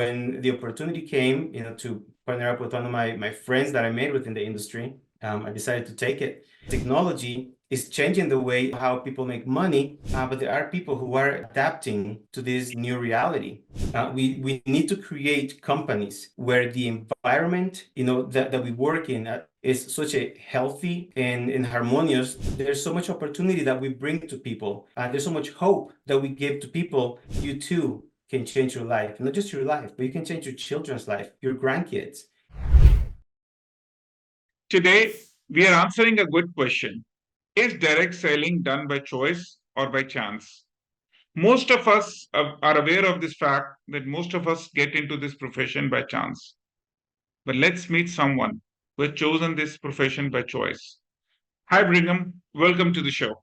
when the opportunity came, to partner up with one of my friends that I made within the industry, I decided to take it. Technology is changing the way how people make money, but there are people who are adapting to this new reality. We need to create companies where the environment, that we work in is such a healthy and harmonious. There's so much opportunity that we bring to people. There's so much hope that we give to people. You too can change your life, not just your life, but you can change your children's life, your grandkids. Today, we are answering a good question. Is direct selling done by choice or by chance? Most of us are aware of this fact that most of us get into this profession by chance. But let's meet someone who has chosen this profession by choice. Hi, Brigham. Welcome to the show.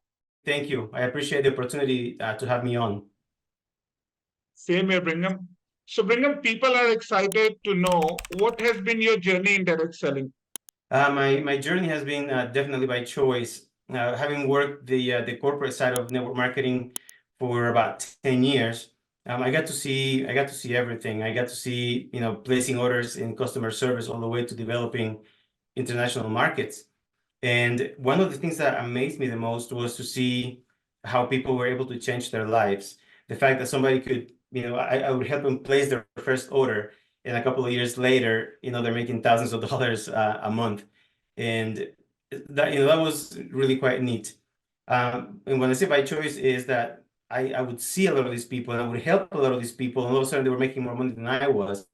Thank you. I appreciate the opportunity to have me on. Same here, Brigham. So, Brigham, people are excited to know what has been your journey in direct selling. My journey has been definitely by choice. Having worked the corporate side of network marketing for about 10 years, I got to see everything. I got to see, placing orders in customer service all the way to developing international markets. And one of the things that amazed me the most was to see how people were able to change their lives. The fact that somebody could, I would help them place their first order, and a couple of years later, they're making thousands of dollars a month. And that was really quite neat. And when I say by choice is that I would see a lot of these people and I would help a lot of these people, and all of a sudden they were making more money than I was.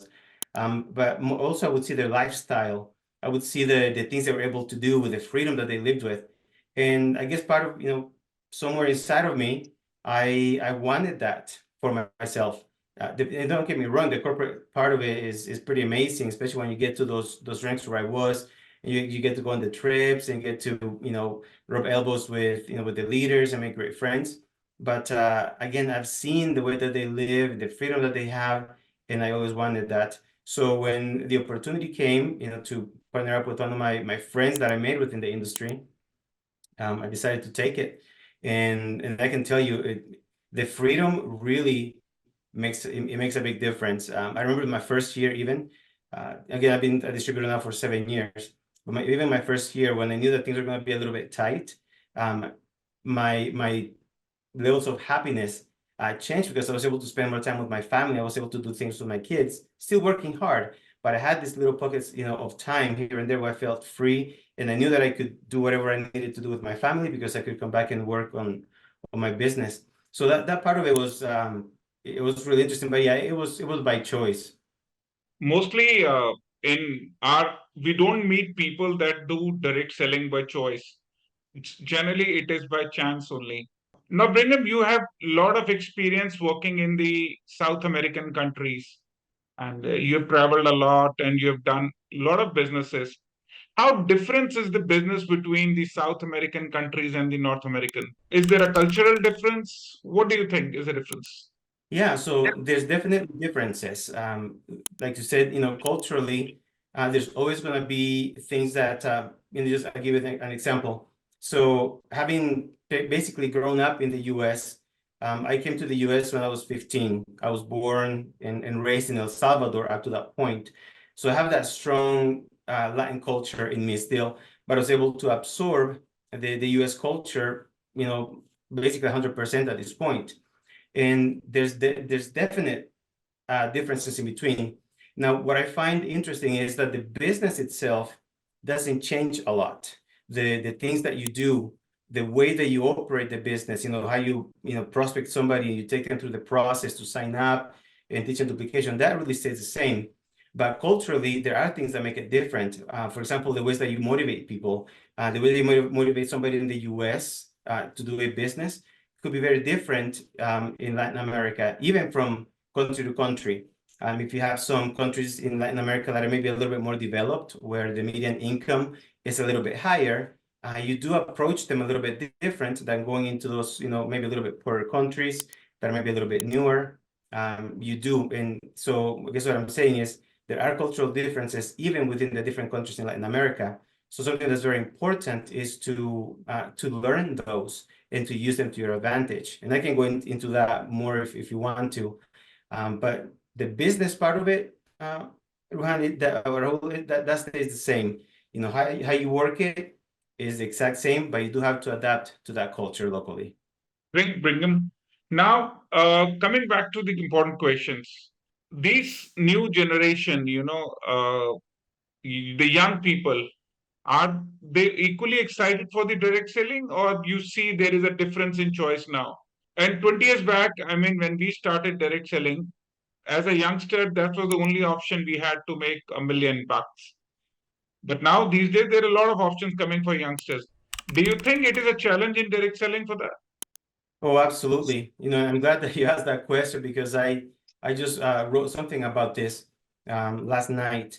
But also I would see their lifestyle. I would see the things they were able to do with the freedom that they lived with. And I guess part of, somewhere inside of me, I wanted that for myself. And don't get me wrong, the corporate part of it is pretty amazing, especially when you get to those ranks where I was. You get to go on the trips and get to, rub elbows with the leaders and make great friends. But again, I've seen the way that they live, the freedom that they have, and I always wanted that. So when the opportunity came, to partner up with one of my friends that I made within the industry, I decided to take it. And I can tell you, the freedom really makes a big difference. I remember my first year even, again, I've been a distributor now for 7 years, but even my first year, when I knew that things were going to be a little bit tight, my levels of happiness changed because I was able to spend more time with my family. I was able to do things with my kids, still working hard, but I had these little pockets, of time here and there where I felt free, and I knew that I could do whatever I needed to do with my family because I could come back and work on my business. So that part of it was it was really interesting, but yeah, it was by choice. Mostly we don't meet people that do direct selling by choice. Generally, it is by chance only. Now, Brigham, you have a lot of experience working in the South American countries, and you've traveled a lot and you've done a lot of businesses. How different is the business between the South American countries and the North American? Is there a cultural difference? What do you think is the difference? Yeah, so there's definitely differences. Like you said, culturally, there's always going to be things that, just I'll give you an example. So having basically grown up in the US, I came to the US when I was 15. I was born and raised in El Salvador up to that point. So I have that strong Latin culture in me still, but I was able to absorb the US culture, basically 100% at this point. And there's definite differences in between. Now, what I find interesting is that the business itself doesn't change a lot. The things that you do, the way that you operate the business, how you prospect somebody, you take them through the process to sign up and teach them duplication, that really stays the same. But culturally, there are things that make it different. For example, the ways that you motivate people, the way you motivate somebody in the US to do a business could be very different in Latin America, even from country to country. If you have some countries in Latin America that are maybe a little bit more developed, where the median income is a little bit higher, you do approach them a little bit different than going into those, maybe a little bit poorer countries that are maybe a little bit newer. You do. And so I guess what I'm saying is there are cultural differences even within the different countries in Latin America. So something that's very important is to learn those and to use them to your advantage. And I can go into that more if you want to. But The business part of it, Ruhan, that stays the same. How you work it is the exact same, but you do have to adapt to that culture locally. Great, Brigham. Now, coming back to the important questions, this new generation, the young people, are they equally excited for the direct selling, or you see there is a difference in choice now? And 20 years back, I mean, when we started direct selling, as a youngster, that was the only option we had to make $1 million. But now, these days, there are a lot of options coming for youngsters. Do you think it is a challenge in direct selling for that? Oh, absolutely. I'm glad that you asked that question because I just wrote something about this last night.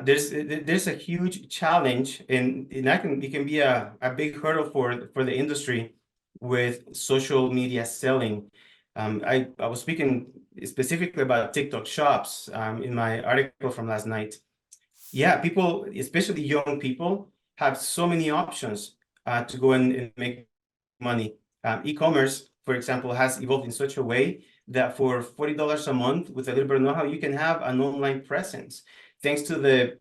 There's a huge challenge, and it can be a big hurdle for the industry with social media selling. I was speaking specifically about TikTok shops in my article from last night. Yeah, people, especially young people, have so many options to go and make money. E-commerce, for example, has evolved in such a way that for $40 a month with a little bit of know-how, you can have an online presence. Thanks to the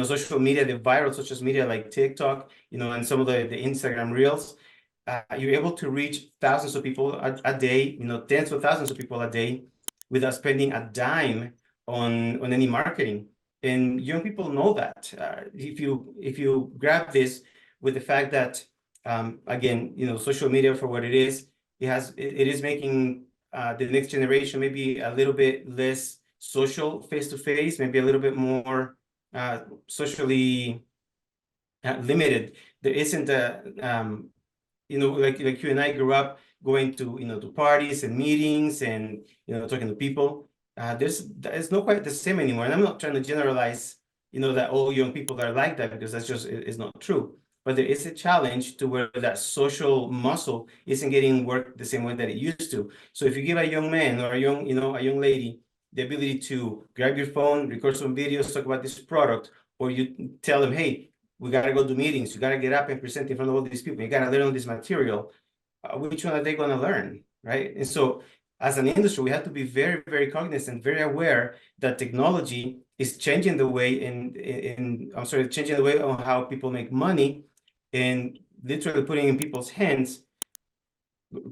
social media, the viral social media like TikTok, and some of the Instagram reels, you're able to reach thousands of people a day, tens of thousands of people a day without spending a dime on any marketing. And young people know that. If you grab this with the fact that again, social media for what it is, it is making the next generation maybe a little bit less social face to face, maybe a little bit more socially limited. There isn't a like you and I grew up going to to parties and meetings and talking to people. It's not quite the same anymore. And I'm not trying to generalize that all young people are like that, because that's just is not true. But there is a challenge to where that social muscle isn't getting worked the same way that it used to. So if you give a young man or a young lady the ability to grab your phone, record some videos, talk about this product, or you tell them, hey, we got to go to meetings, you got to get up and present in front of all these people, you got to learn all this material, which one are they going to learn, right? And so as an industry, we have to be very, very cognizant, very aware that technology is changing the way changing the way on how people make money, and literally putting in people's hands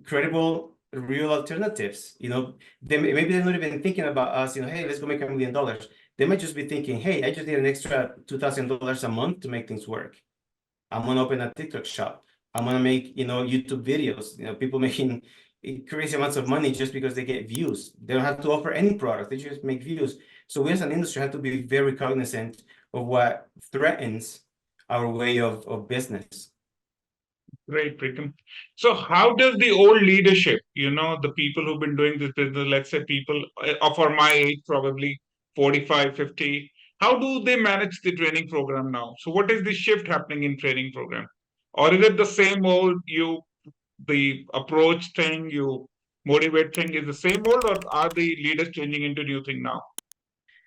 credible, real alternatives. Maybe they're not even thinking about us, hey, let's go make $1 million. They might just be thinking, hey, I just need an extra $2,000 a month to make things work. I'm gonna open a TikTok shop. I'm gonna make YouTube videos. People making crazy amounts of money just because they get views. They don't have to offer any product. They just make views. So we as an industry have to be very cognizant of what threatens our way of business. Great, Brigham. So, how does the old leadership, the people who've been doing this business, let's say people of our my age, probably 45, 50, how do they manage the training program now? So, what is the shift happening in training program? Or is it the same old, the approach thing, you motivate thing is the same old, or are the leaders changing into new thing now?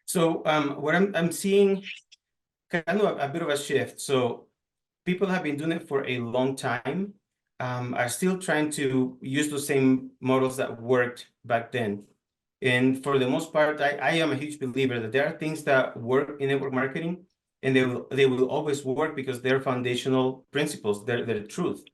So what I'm seeing kind of a bit of a shift. So people have been doing it for a long time, are still trying to use those same models that worked back then. And for the most part, I am a huge believer that there are things that work in network marketing, and they will always work because they're foundational principles, they're the truth.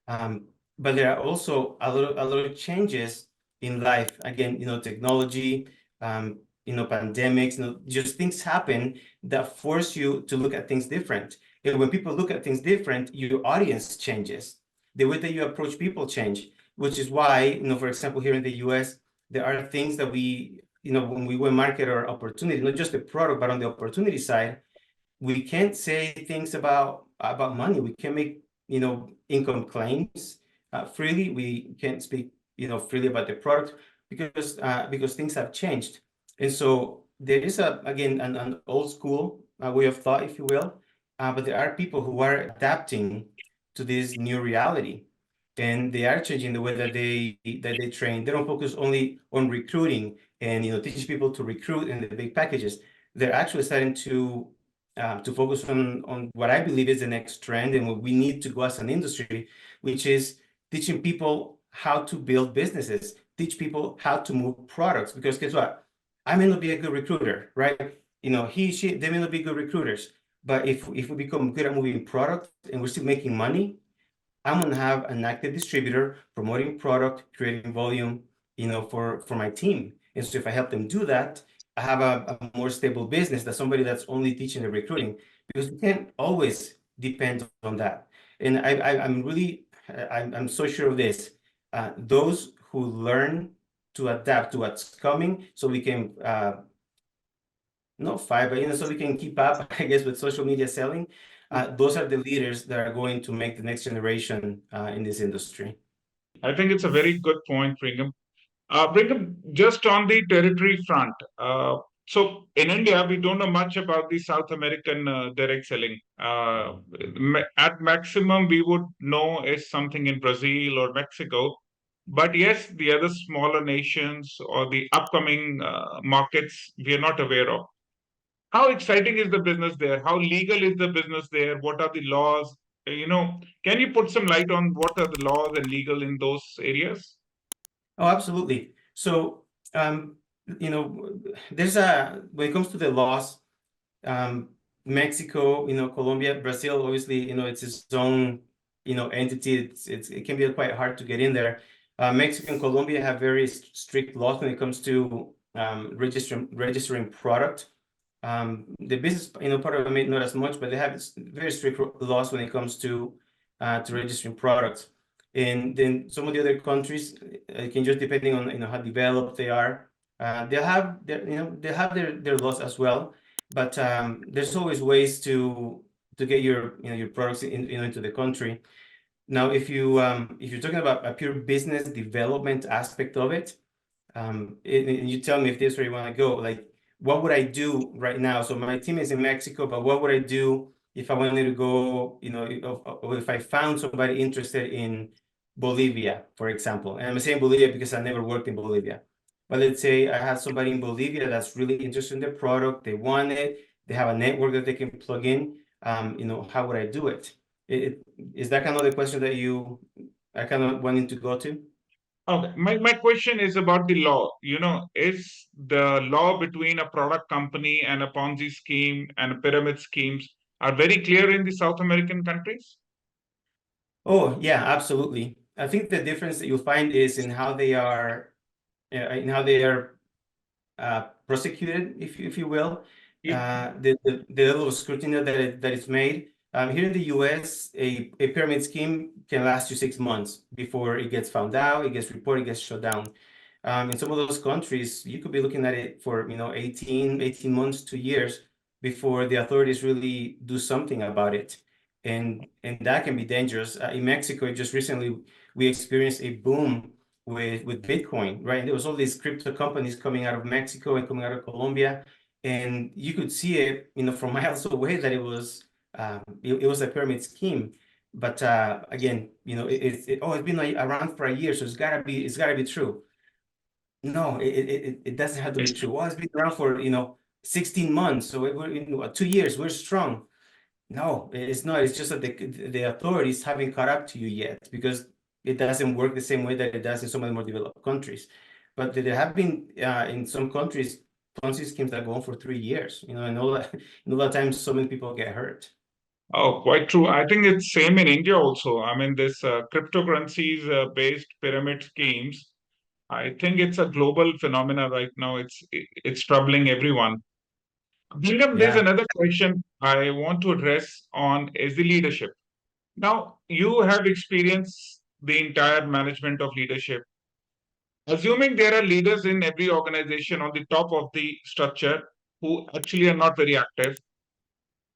But there are also a lot of changes in life. Again, technology, pandemics, just things happen that force you to look at things different. And when people look at things different, your audience changes. The way that you approach people change, which is why, for example, here in the US, there are things that we, when we will market our opportunity, not just the product, but on the opportunity side, we can't say things about money. We can make, income claims freely. We can't speak, freely about the product because things have changed. And so there is again, an old school way of thought, if you will, but there are people who are adapting to this new reality, and they are changing the way that they train. They don't focus only on recruiting and teaching people to recruit in the big packages. They're actually starting to focus on what I believe is the next trend and what we need to go as an industry, which is teaching people how to build businesses, teach people how to move products. Because guess what? I may not be a good recruiter, right? He, she, they may not be good recruiters. But if we become good at moving product and we're still making money, I'm gonna have an active distributor promoting product, creating volume, for my team. And so if I help them do that, I have a more stable business than somebody that's only teaching the recruiting, because we can't always depend on that. And I'm so sure of this. Those who learn to adapt to what's coming, so we can not fight, but so we can keep up, I guess, with social media selling. Those are the leaders that are going to make the next generation in this industry. I think it's a very good point, Brigham. Brigham, just on the territory front, so in India, we don't know much about the South American direct selling. At maximum, we would know is something in Brazil or Mexico. But yes, the other smaller nations or the upcoming markets, we are not aware of. How exciting is the business there? How legal is the business there? What are the laws? Can you put some light on what are the laws and legal in those areas? Oh, absolutely. So, you know, when it comes to the laws, um, Mexico, Colombia, Brazil, obviously, it's its own, entity. It can be quite hard to get in there. Mexico and Colombia have very strict laws when it comes to registering product. The business, part of it, not as much, but they have very strict laws when it comes to registering products. And then some of the other countries, can just depending on how developed they are, they have their laws as well. But there's always ways to get your products into the country. Now, if you're talking about a pure business development aspect of it, and you tell me if this is where you want to go, like, what would I do right now? So my team is in Mexico, but what would I do if I wanted to go, or if I found somebody interested in Bolivia, for example? And I'm saying Bolivia because I never worked in Bolivia. But let's say I have somebody in Bolivia that's really interested in the product, they want it, they have a network that they can plug in. How would I do it? Is that kind of the question that you are kind of wanting to go to? Okay, my question is about the law. Is the law between a product company and a Ponzi scheme and a pyramid schemes are very clear in the South American countries? Oh, yeah, absolutely. I think the difference that you'll find is in how they are prosecuted, if you will, Yeah. the level of scrutiny that is made. Here in the US, a pyramid scheme can last you 6 months before it gets found out, it gets reported, it gets shut down. In some of those countries, you could be looking at it for 18 months, 2 years before the authorities really do something about it. And that can be dangerous. In Mexico, just recently, we experienced a boom with Bitcoin, right? And there was all these crypto companies coming out of Mexico and coming out of Colombia, and you could see it, from miles away that it was a pyramid scheme. But again, it's been around for a year, so it's gotta be true. No, it doesn't have to be true. Well, it's been around for 16 months, so we're 2 years, we're strong. No, it's not. It's just that the authorities haven't caught up to you yet, because it doesn't work the same way that it does in some of the more developed countries. But there have been in some countries Ponzi schemes that go on for 3 years. And all that. And all that time, so many people get hurt. Oh, quite true. I think it's same in India also. I mean, this cryptocurrencies based pyramid schemes. I think it's a global phenomena right now. It's troubling everyone. William, there's Yeah. another question I want to address on is the leadership. Now, you have experienced the entire management of leadership. Assuming there are leaders in every organization on the top of the structure who actually are not very active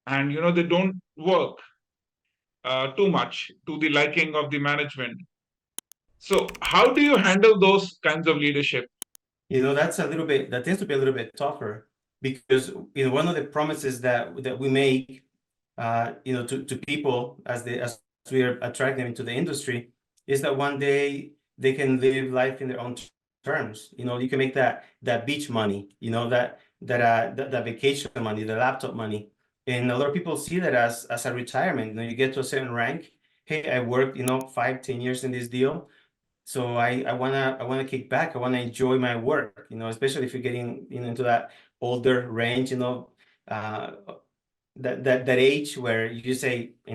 and they don't work too much to the liking of the management. So, how do you handle those kinds of leadership? That tends to be a little bit tougher, because one of the promises that we make to people as we attract them into the industry, is that one day they can live life in their own terms. You can make that beach money, that vacation money, the laptop money. And a lot of people see that as a retirement. You get to a certain rank. Hey, I worked 5, 10 years in this deal. So I wanna kick back. I wanna enjoy my work, especially if you're getting, into that older range, uh, that age where you say, I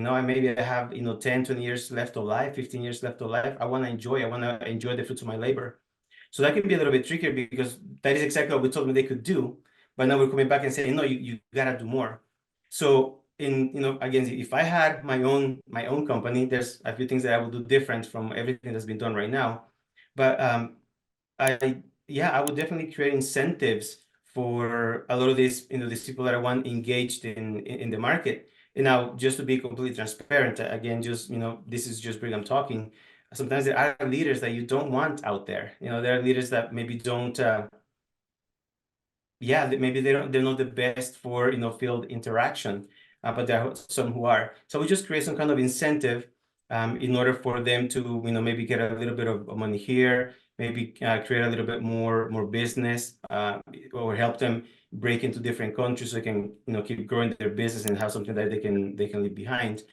have, 10, 20 years left of life, 15 years left of life. I want to enjoy the fruits of my labor. So that can be a little bit trickier because that is exactly what we told them they could do. But now we're coming back and saying, no, you gotta do more. So again, if I had my own company, there's a few things that I would do different from everything that's been done right now. But I yeah, I would definitely create incentives for a lot of these people that I want engaged in the market. And now, just to be completely transparent, again, just this is just Brigham talking. Sometimes there are leaders that you don't want out there. There are leaders that maybe don't. Maybe they're not the best for field interaction, but there are some who are. So we just create some kind of incentive in order for them to maybe get a little bit of money here, maybe create a little bit more business, or help them break into different countries so they can keep growing their business and have something that they can leave behind.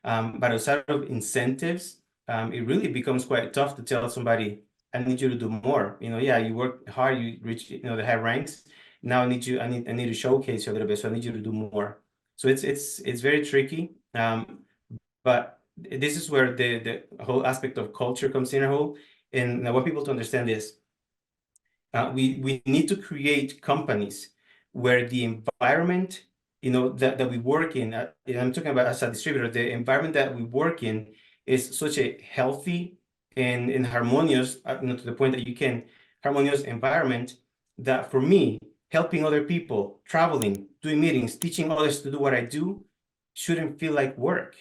But outside of incentives, it really becomes quite tough to tell somebody, I need you to do more. Yeah, you work hard, you reach the high ranks. Now I need to showcase you a little bit, so I need you to do more. So it's very tricky. But this is where the whole aspect of culture comes in, Rahul. And I want people to understand this. We need to create companies where the environment, that we work in, I'm talking about as a distributor, the environment that we work in is such a healthy and harmonious, to the point that you can harmonious environment that for me, helping other people, traveling, doing meetings, teaching others to do what I do shouldn't feel like work.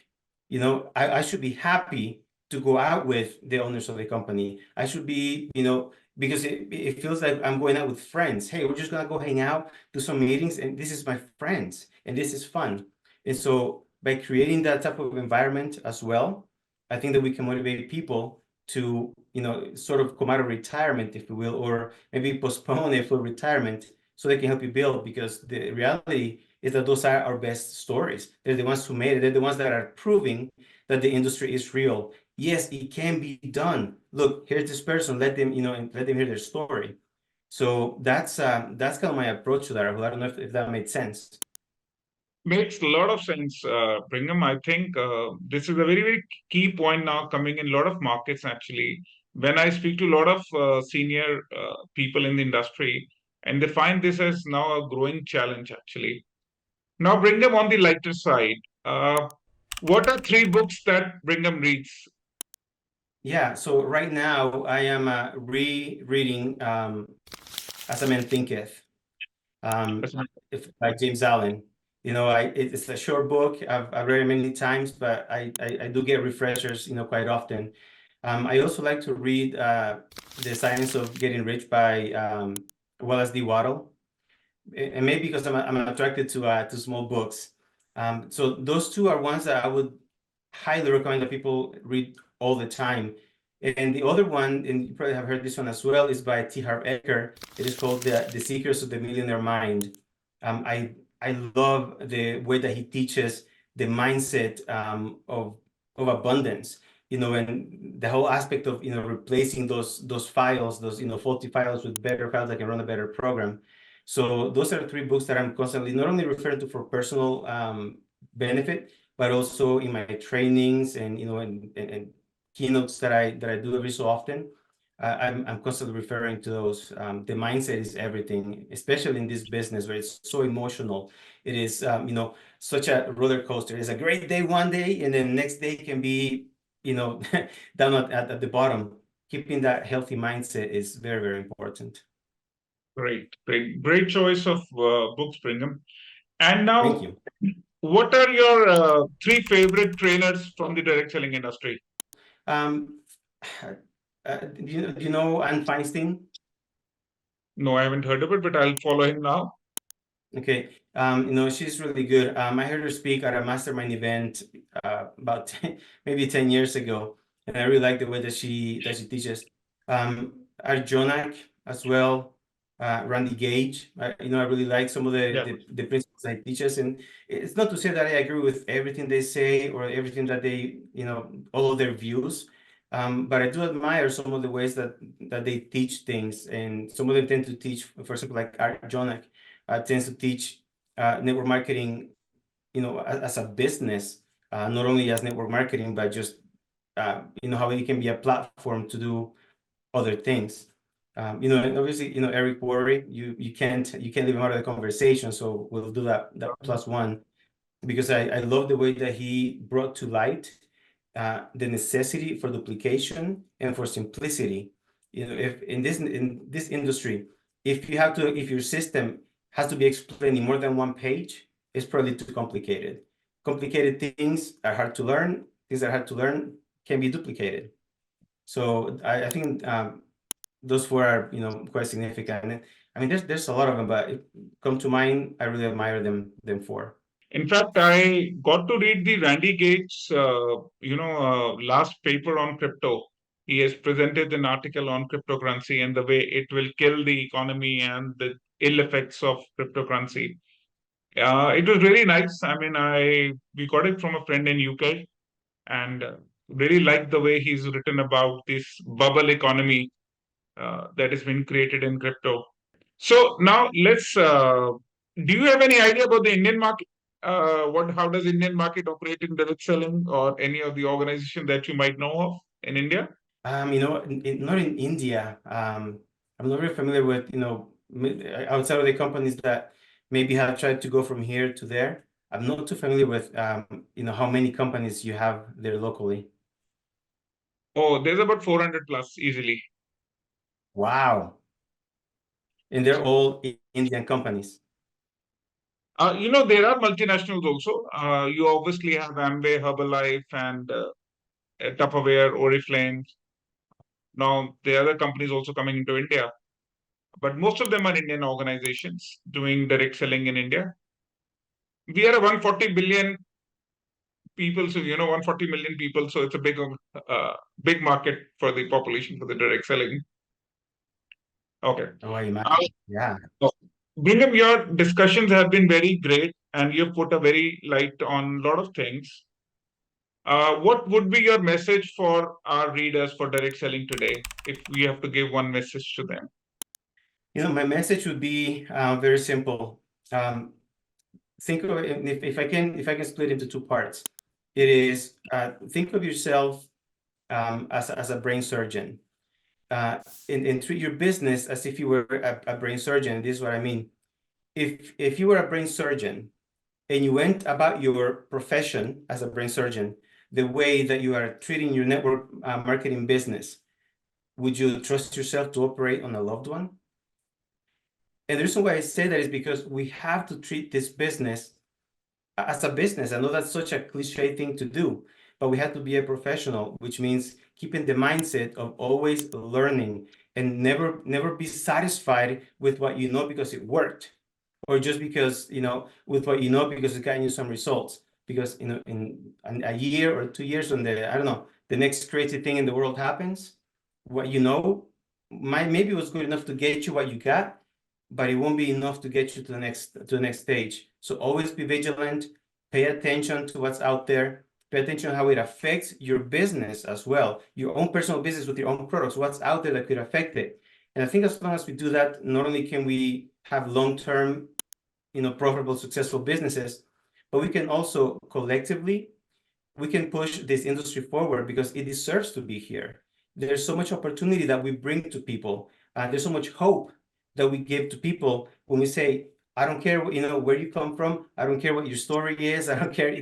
I should be happy to go out with the owners of the company. I should be, because it feels like I'm going out with friends. Hey, we're just gonna go hang out, do some meetings, and this is my friends, and this is fun. And so by creating that type of environment as well, I think that we can motivate people to, sort of come out of retirement, if you will, or maybe postpone a full retirement so they can help you build, because the reality is that those are our best stories. They're the ones who made it. They're the ones that are proving that the industry is real. Yes, it can be done. Look, here's this person. Let them, and let them hear their story. So that's kind of my approach to that. I don't know if that made sense. Makes a lot of sense, Brigham. I think this is a very, very key point now coming in a lot of markets, actually. When I speak to a lot of senior people in the industry, and they find this as now a growing challenge, actually. Now, Brigham, on the lighter side, what are three books that Brigham reads? Yeah. So right now I am rereading As a Man Thinketh, by James Allen. It's a short book. I've read it many times, but I do get refreshers, quite often. I also like to read The Science of Getting Rich by Wallace D. Waddell, and maybe because I'm attracted to small books. So those two are ones that I would highly recommend that people read all the time. And the other one, and you probably have heard this one as well, is by T. Harv Eker. It is called The Secrets of the Millionaire Mind. I love the way that he teaches the mindset of abundance. And the whole aspect of replacing those files, those faulty files, with better files that can run a better program. So those are three books that I'm constantly not only referring to for personal benefit, but also in my trainings and and keynotes that I do every so often. I'm constantly referring to those. The mindset is everything, especially in this business where it's so emotional. It is such a roller coaster. It's a great day one day, and then next day can be down at the bottom. Keeping that healthy mindset is very, very important. Great, great, great choice of books, Brigham. And Thank now, you. what are your three favorite trainers from the direct selling industry? Um, do you know Anne Feinstein? No, I haven't heard of it, but I'll follow him now. Okay. She's really good. I heard her speak at a mastermind event about maybe 10 years ago, and I really like the way that she teaches. Arjonak as well, Randy Gage. I really like some of Yeah. the principles that he teaches, and it's not to say that I agree with everything they say or everything that they, all of their views. But I do admire some of the ways that they teach things, and some of them tend to teach, for example, like Art Jonak tends to teach network marketing, as a business, not only as network marketing, but just how it can be a platform to do other things. And obviously, Eric Worre, you can't leave him out of the conversation, so we'll do that plus one, because I love the way that he brought to light the necessity for duplication and for simplicity. If in this industry, if your system has to be explained in more than one page, it's probably too complicated. Complicated things are hard to learn. Things that are hard to learn can be duplicated. So I think those four are quite significant. I mean, there's a lot of them, but it come to mind. I really admire them four. In fact, I got to read the Randy Gates, last paper on crypto. He has presented an article on cryptocurrency and the way it will kill the economy and the ill effects of cryptocurrency. It was really nice. I mean, we got it from a friend in UK, and really liked the way he's written about this bubble economy that has been created in crypto. So now let's. Do you have any idea about the Indian market? How does Indian market operate in direct selling, or any of the organization that you might know of in India? Not in India. I'm not very familiar with, outside of the companies that maybe have tried to go from here to there. I'm not too familiar with, how many companies you have there locally. Oh, there's about 400 plus easily. Wow. And they're all Indian companies. There are multinationals also. You obviously have Amway, Herbalife, and Tupperware, Oriflame. Now, the other companies also coming into India, but most of them are Indian organizations doing direct selling in India. We are a 140 billion people, so 140 million people, so it's a big market for the population for the direct selling. Okay. Oh, I imagine. Yeah. Brigham, your discussions have been very great, and you've put a very light on a lot of things. What would be your message for our readers for direct selling today, if we have to give one message to them? My message would be very simple. Think of it, if I can split into two parts. It is think of yourself as a brain surgeon. And treat your business as if you were a brain surgeon. This is what I mean. If you were a brain surgeon and you went about your profession as a brain surgeon the way that you are treating your network marketing business, would you trust yourself to operate on a loved one? And the reason why I say that is because we have to treat this business as a business. I know that's such a cliche thing to do, but we have to be a professional, which means keeping the mindset of always learning and never be satisfied with what you know because it worked, or just because with what you know because it's gotten you some results. Because in a year or 2 years, when the next crazy thing in the world happens, what maybe was good enough to get you what you got, but it won't be enough to get you to the next stage. So always be vigilant, pay attention to what's out there, pay attention to how it affects your business as well, your own personal business with your own products, what's out there that could affect it. And I think as long as we do that, not only can we have long-term, profitable, successful businesses, but we can also collectively, we can push this industry forward because it deserves to be here. There's so much opportunity that we bring to people. There's so much hope that we give to people when we say, I don't care, where you come from. I don't care what your story is. I don't care,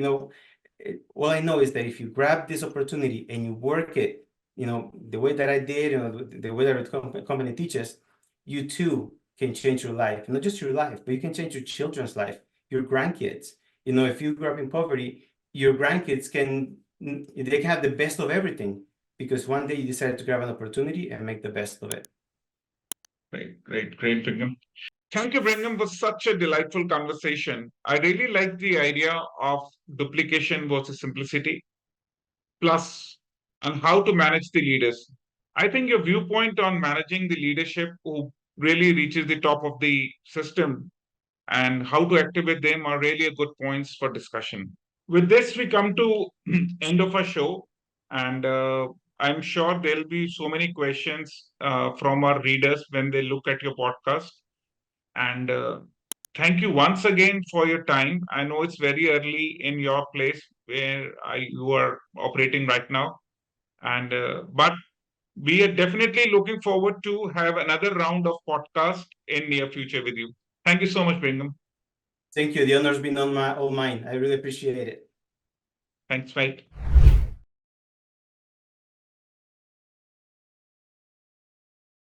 all I know is that if you grab this opportunity and you work it, the way that I did, the way that the company teaches, you too can change your life. Not just your life, but you can change your children's life, your grandkids. If you grew up in poverty, your grandkids can have the best of everything because one day you decided to grab an opportunity and make the best of it. Great, Brigham. Thank you, Brigham, for such a delightful conversation. I really like the idea of duplication versus simplicity, plus, and how to manage the leaders. I think your viewpoint on managing the leadership who really reaches the top of the system and how to activate them are really a good points for discussion. With this, we come to end of our show, and I'm sure there'll be so many questions from our readers when they look at your podcast. And thank you once again for your time. I know it's very early in your place where you are operating right now, and but we are definitely looking forward to have another round of podcast in near future with you. Thank you so much, Brigham. Thank you. The honor's been all mine. I really appreciate it. Thanks, mate.